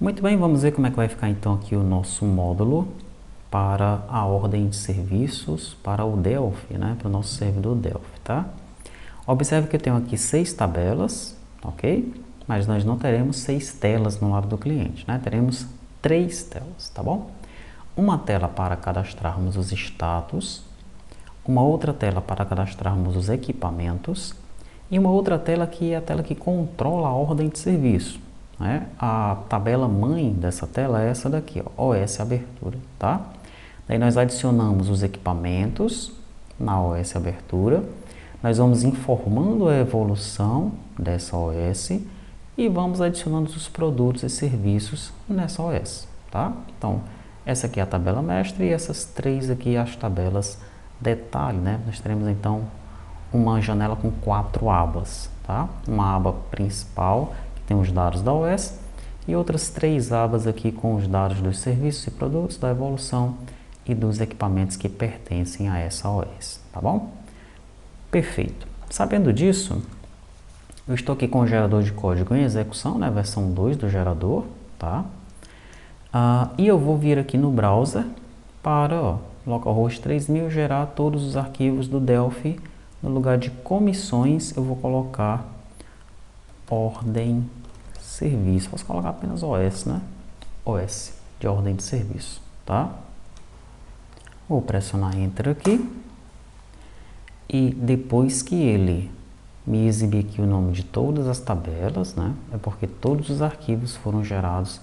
Muito bem, vamos ver como é que vai ficar então aqui o nosso módulo para a ordem de serviços para o Delphi, né? Para o nosso servidor Delphi, tá? Observe que eu tenho aqui 6 tabelas, ok? Mas nós não teremos 6 telas no lado do cliente, né? Teremos 3 telas, tá bom? Uma tela para cadastrarmos os status, uma outra tela para cadastrarmos os equipamentos e uma outra tela que é a tela que controla a ordem de serviço, né? A tabela mãe dessa tela é essa daqui, ó, OS Abertura, tá? Daí nós adicionamos os equipamentos na OS Abertura, nós vamos informando a evolução dessa OS e vamos adicionando os produtos e serviços nessa OS, tá? Então, essa aqui é a tabela mestre e essas 3 aqui as tabelas detalhe, né? Nós teremos então uma janela com 4 abas, tá? Uma aba principal que tem os dados da OS e outras 3 abas aqui com os dados dos serviços e produtos, da evolução e dos equipamentos que pertencem a essa OS, tá bom? Perfeito. Sabendo disso, eu estou aqui com o gerador de código em execução, né? Versão 2 do gerador, tá? E eu vou vir aqui no browser para, ó, localhost 3000 gerar todos os arquivos do Delphi. No lugar de comissões, eu vou colocar ordem serviço. Posso colocar apenas OS, né? OS, de ordem de serviço, tá? Vou pressionar Enter aqui. E depois que ele me exibir aqui o nome de todas as tabelas, né? É porque todos os arquivos foram gerados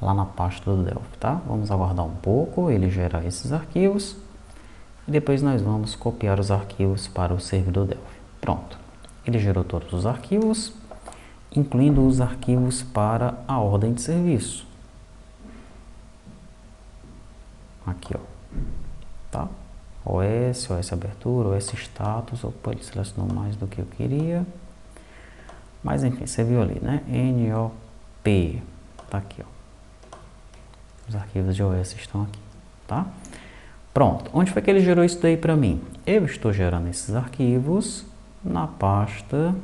lá na pasta do Delphi, tá? Vamos aguardar um pouco, ele gerar esses arquivos. E depois nós vamos copiar os arquivos para o servidor Delphi. Pronto. Ele gerou todos os arquivos, incluindo os arquivos para a ordem de serviço. Aqui, ó. Tá? OS Abertura, OS Status. Opa, ele selecionou mais do que eu queria. Mas enfim, você viu ali, né? NOP. Tá aqui, ó. Os arquivos de OS estão aqui, tá? Pronto, onde foi que ele gerou isso daí para mim? Eu estou gerando esses arquivos na pasta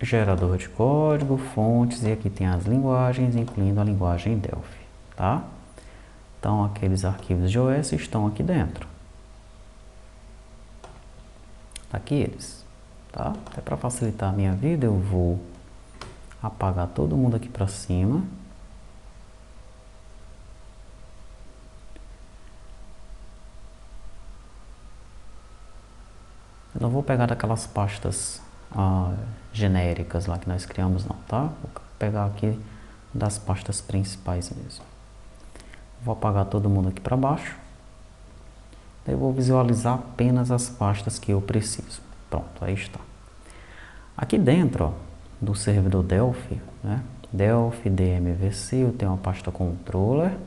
gerador de código, fontes, e aqui tem as linguagens, incluindo a linguagem Delphi, tá? Então, aqueles arquivos de OS estão aqui dentro. Tá aqui eles, tá? Até para facilitar a minha vida, eu vou apagar todo mundo aqui para cima. Eu não vou pegar daquelas pastas genéricas lá que nós criamos não, tá? Vou pegar aqui das pastas principais mesmo. Vou apagar todo mundo aqui para baixo. Daí eu vou visualizar apenas as pastas que eu preciso. Pronto, aí está. Aqui dentro, ó, do servidor Delphi, né? Delphi DMVC, eu tenho uma pasta controller.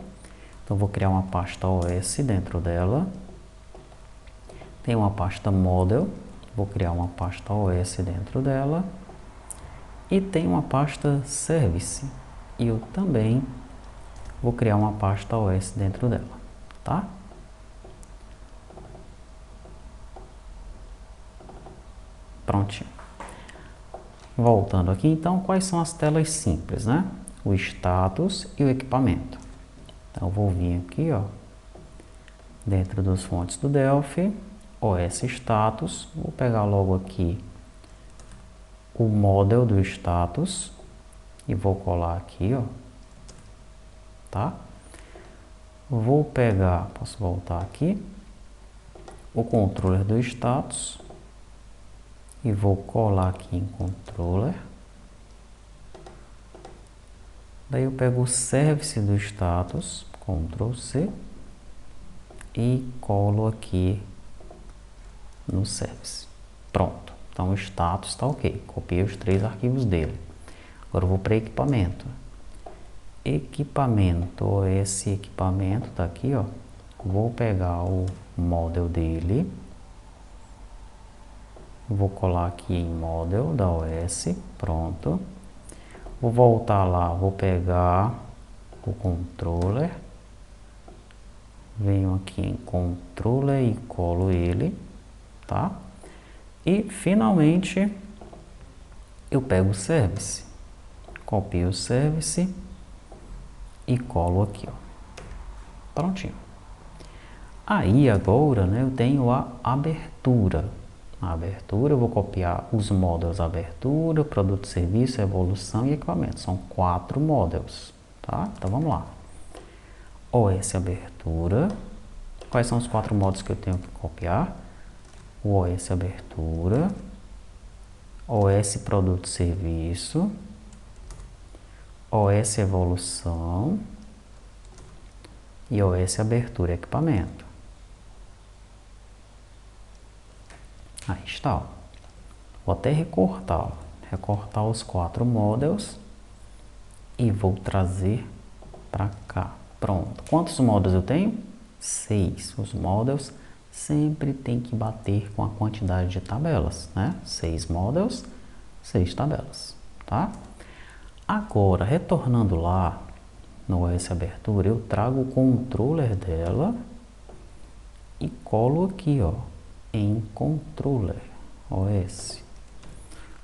Então vou criar uma pasta OS dentro dela. Tem uma pasta model, vou criar uma pasta OS dentro dela. E tem uma pasta service, e eu também vou criar uma pasta OS dentro dela, tá? Prontinho. Voltando aqui, então, quais são as telas simples, né? O status e o equipamento. Então, eu vou vir aqui, ó, dentro das fontes do Delphi, OS Status, vou pegar logo aqui o model do status e vou colar aqui, ó, tá? Vou pegar, posso voltar aqui, o controller do status e vou colar aqui em controller. Daí eu pego o service do status, Ctrl C, e colo aqui no service. Pronto. Então o status está ok. Copiei os 3 arquivos dele. Agora eu vou para equipamento. Equipamento, esse equipamento está aqui, ó. Vou pegar o model dele. Vou colar aqui em model da OS. Pronto. Vou voltar lá, vou pegar o controller. Venho aqui em controller e colo ele, tá? E finalmente eu pego o service, copio o service e colo aqui, ó. Prontinho. Aí agora, né, eu tenho a abertura. A abertura, eu vou copiar os módulos abertura, produto, serviço, evolução e equipamento. São 4 módulos, tá? Então vamos lá. OS abertura. Quais são os 4 módulos que eu tenho que copiar? O OS abertura, OS produto, serviço, OS evolução e OS abertura, equipamento. Aí está, ó. Vou até recortar, ó. Recortar os 4 módulos e vou trazer para cá. Pronto. Quantos módulos eu tenho? 6. Os módulos sempre tem que bater com a quantidade de tabelas, né? 6 módulos, 6 tabelas, tá? Agora, retornando lá no OS abertura, eu trago o controller dela e colo aqui, ó, em controller OS.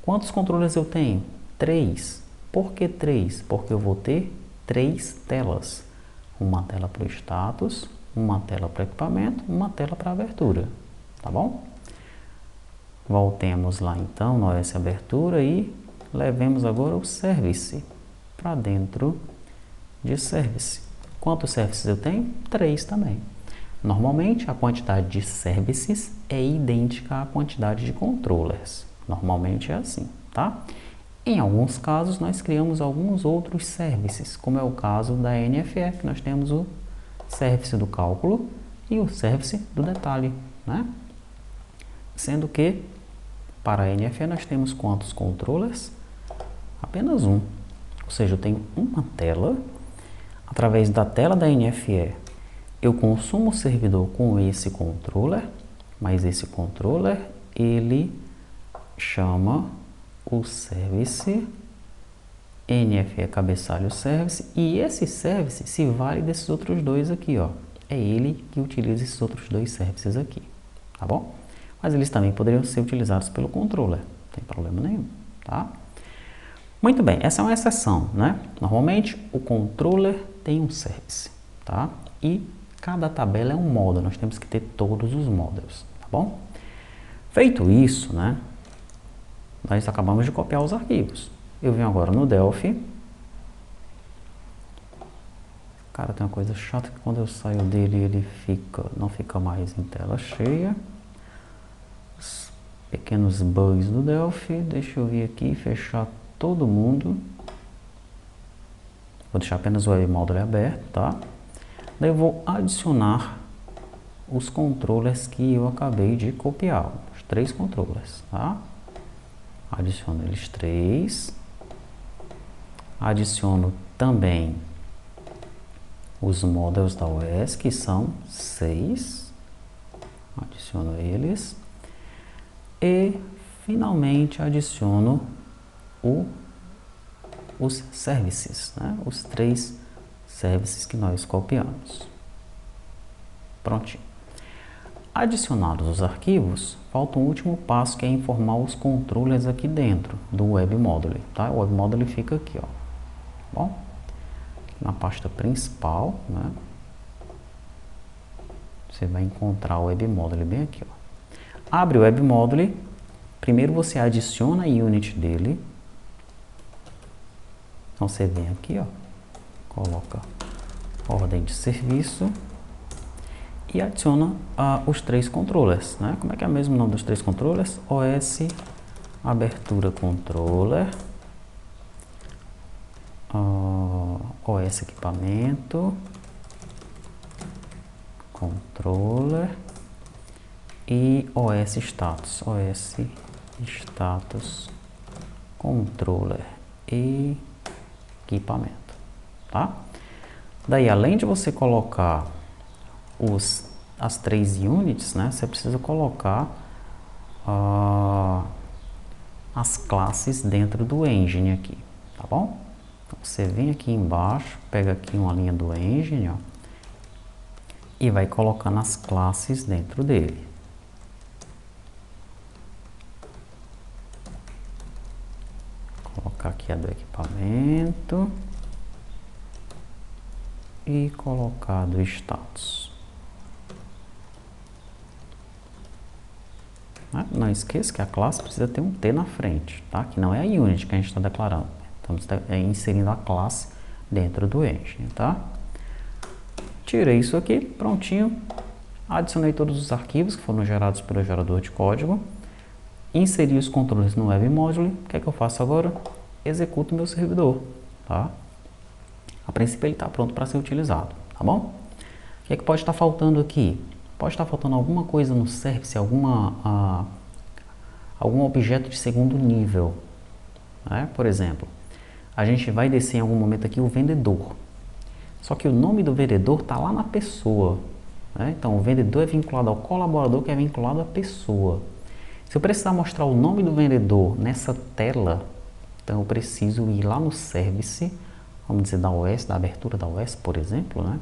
Quantos controllers eu tenho? 3. Por que 3? Porque eu vou ter 3 telas. Uma tela para o status, uma tela para o equipamento, uma tela para a abertura, tá bom? Voltemos lá então no OS abertura e levemos agora o service para dentro de service. Quantos services eu tenho? 3 também. Normalmente a quantidade de services é idêntica à quantidade de controllers. Normalmente é assim, tá? Em alguns casos nós criamos alguns outros services, como é o caso da NFE, que nós temos o service do cálculo e o service do detalhe, né? Sendo que para a NFE nós temos quantos controllers? Apenas um. Ou seja, eu tenho uma tela. Através da tela da NFE, eu consumo o servidor com esse controller, mas esse controller, ele chama o service NFE cabeçalho service, e esse service se vale desses outros dois aqui, ó. É ele que utiliza esses outros dois services aqui, tá bom? Mas eles também poderiam ser utilizados pelo controller, não tem problema nenhum, tá? Muito bem, essa é uma exceção, né? Normalmente o controller tem um service, tá? E cada tabela é um módulo, nós temos que ter todos os módulos, tá bom? Feito isso, né? Nós acabamos de copiar os arquivos. Eu venho agora no Delphi. Cara, tem uma coisa chata que quando eu saio dele ele não fica mais em tela cheia. Os pequenos bugs do Delphi. Deixa eu vir aqui e fechar todo mundo. Vou deixar apenas o webmódulo aberto, tá? Daí eu vou adicionar os controllers que eu acabei de copiar. Os 3 controllers, tá? Adiciono eles 3. Adiciono também os módulos da OS, que são 6. Adiciono eles. E, finalmente, adiciono os services, né? Os 3 services que nós copiamos. Prontinho. Adicionados os arquivos, falta um último passo, que é informar os controllers aqui dentro do webmodule, tá? O webmodule fica aqui, ó. Bom, na pasta principal, né? Você vai encontrar o webmodule bem aqui, ó. Abre o webmodule, primeiro você adiciona a unit dele. Então você vem aqui, ó, coloca ordem de serviço e adiciona os 3 controllers, né? Como é que é mesmo o nome dos 3 controllers? OS abertura controller, OS equipamento controller e OS status, OS status controller e equipamento, tá? Daí, além de você colocar as 3 units, né, você precisa colocar as classes dentro do engine aqui, tá bom? Então, você vem aqui embaixo, pega aqui uma linha do engine, ó, e vai colocando as classes dentro dele. Vou colocar aqui a do equipamento e colocar do status. Não esqueça que a classe precisa ter um T na frente, tá? Que não é a Unity que a gente está declarando. Estamos inserindo a classe dentro do Engine, tá? Tirei isso aqui, prontinho. Adicionei todos os arquivos que foram gerados pelo gerador de código. Inseri os controles no Web Module. O que é que eu faço agora? Executo o meu servidor, tá? A princípio ele está pronto para ser utilizado, tá bom? O que é que pode estar faltando aqui? Pode estar faltando alguma coisa no service, algum objeto de segundo nível, né? Por exemplo, a gente vai descer em algum momento aqui o vendedor. Só que o nome do vendedor está lá na pessoa, né? Então o vendedor é vinculado ao colaborador, que é vinculado à pessoa. Se eu precisar mostrar o nome do vendedor nessa tela, então eu preciso ir lá no service, vamos dizer da OS, da abertura da OS, por exemplo, né?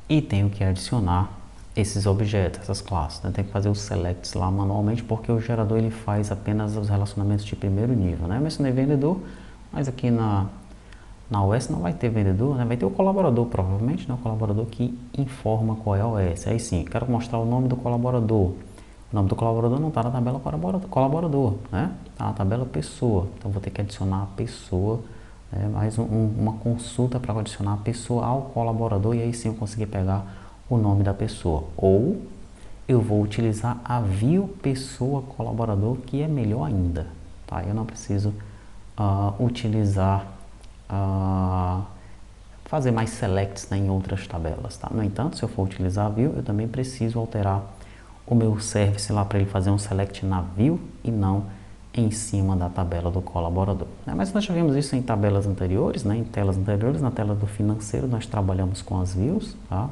E tenho que adicionar esses objetos, essas classes, né? Tenho que fazer os selects lá manualmente, porque o gerador ele faz apenas os relacionamentos de primeiro nível, né? Eu mencionei vendedor, mas aqui na OS não vai ter vendedor, né? Vai ter o colaborador provavelmente, né? O colaborador que informa qual é a OS. Aí sim, quero mostrar o nome do colaborador. O nome do colaborador não está na tabela colaborador, né? Está na tabela pessoa. Então vou ter que adicionar a pessoa, né? Mais uma consulta para adicionar a pessoa ao colaborador, e aí sim eu conseguir pegar o nome da pessoa. Ou eu vou utilizar a view pessoa colaborador, que é melhor ainda, tá? Eu não preciso utilizar fazer mais selects, né, em outras tabelas, tá? No entanto, se eu for utilizar a view, eu também preciso alterar o meu service lá para ele fazer um select na view e não em cima da tabela do colaborador, né? Mas nós já vimos isso em tabelas anteriores, né? Em telas anteriores. Na tela do financeiro nós trabalhamos com as views, tá?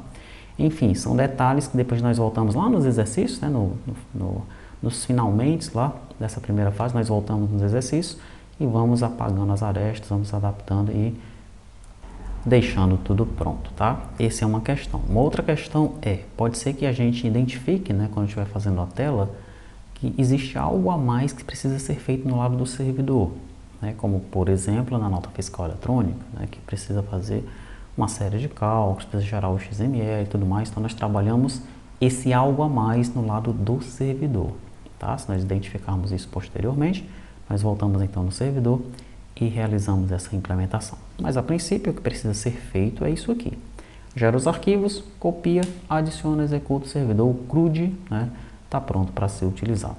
Enfim, são detalhes que depois nós voltamos lá nos exercícios, né? Nos finalmente lá dessa primeira fase, nós voltamos nos exercícios e vamos apagando as arestas, vamos adaptando e deixando tudo pronto, tá? Essa é uma questão. Uma outra questão pode ser que a gente identifique, né, quando estiver fazendo a tela, que existe algo a mais que precisa ser feito no lado do servidor, né? Como, por exemplo, na nota fiscal eletrônica, né, que precisa fazer uma série de cálculos, precisa gerar o XML e tudo mais. Então, nós trabalhamos esse algo a mais no lado do servidor, tá? Se nós identificarmos isso posteriormente, nós voltamos então no servidor e realizamos essa implementação. Mas a princípio o que precisa ser feito é isso aqui. Gera os arquivos, copia, adiciona, executa o servidor, o CRUD, né? Está pronto para ser utilizado.